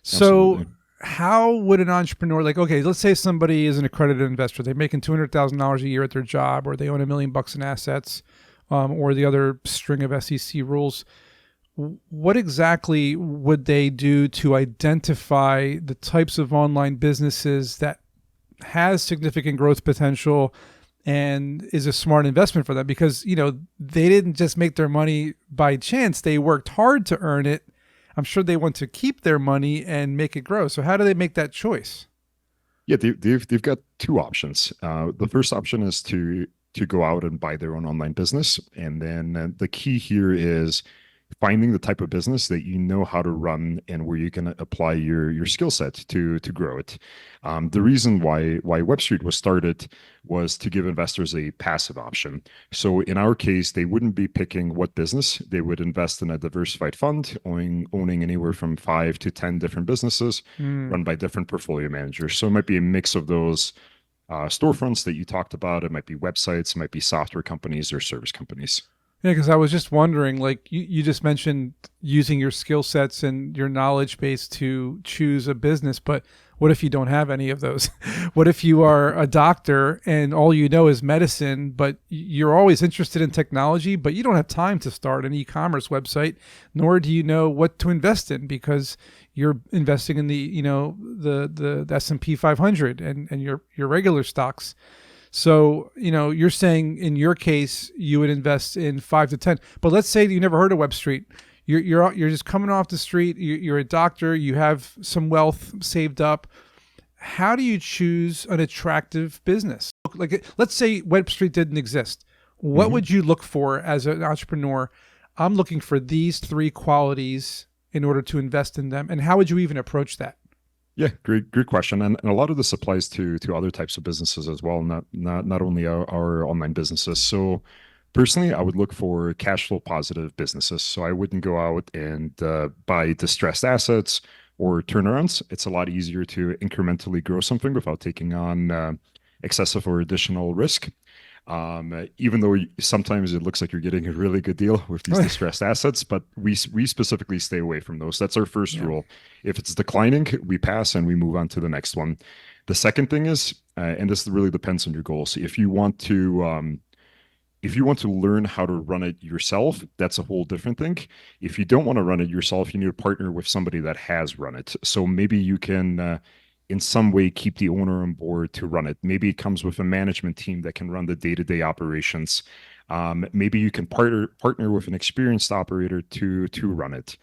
So Absolutely. how would an entrepreneur, like, okay, let's say somebody is an accredited investor, they're making $200,000 a year at their job, or they own $1 million in assets, or the other string of SEC rules. What exactly would they do to identify the types of online businesses that has significant growth potential and is a smart investment for them? Because they didn't just make their money by chance, they worked hard to earn it. I'm sure they want to keep their money and make it grow. So how do they make that choice? Yeah, they've got two options. The first option is to go out and buy their own online business, and then the key here is finding the type of business that you know how to run and where you can apply your skill set to grow it. The reason why WebStreet was started was to give investors a passive option. So in our case, they wouldn't be picking what business. They would invest in a diversified fund, owning anywhere from 5 to 10 different businesses Hmm. run by different portfolio managers. So it might be a mix of those storefronts that you talked about. It might be websites, it might be software companies or service companies. Yeah, because I was just wondering, like you just mentioned using your skill sets and your knowledge base to choose a business, but what if you don't have any of those? What if you are a doctor and all you know is medicine, but you're always interested in technology, but you don't have time to start an e-commerce website, nor do you know what to invest in because you're investing in the S&P 500 and your regular stocks. So, you're saying in your case you would invest in 5 to 10, but let's say that you never heard of Web Street. You're just coming off the street. You're a doctor. You have some wealth saved up. How do you choose an attractive business? Like, let's say Web Street didn't exist. What Mhm. would you look for as an entrepreneur? I'm looking for these three qualities in order to invest in them. And how would you even approach that? Yeah, great question. And a lot of this applies to other types of businesses as well, not only our online businesses. So personally, I would look for cash flow positive businesses. So I wouldn't go out and buy distressed assets or turnarounds. It's a lot easier to incrementally grow something without taking on excessive or additional risk. Even though sometimes it looks like you're getting a really good deal with these distressed assets, but we specifically stay away from those. That's our first Yeah. rule. If it's declining, we pass and we move on to the next one. The second thing is, and this really depends on your goals. If you want to learn how to run it yourself, that's a whole different thing. If you don't want to run it yourself, you need to partner with somebody that has run it. So maybe you can, in some way, keep the owner on board to run it. Maybe it comes with a management team that can run the day-to-day operations. Maybe you can partner with an experienced operator to run it.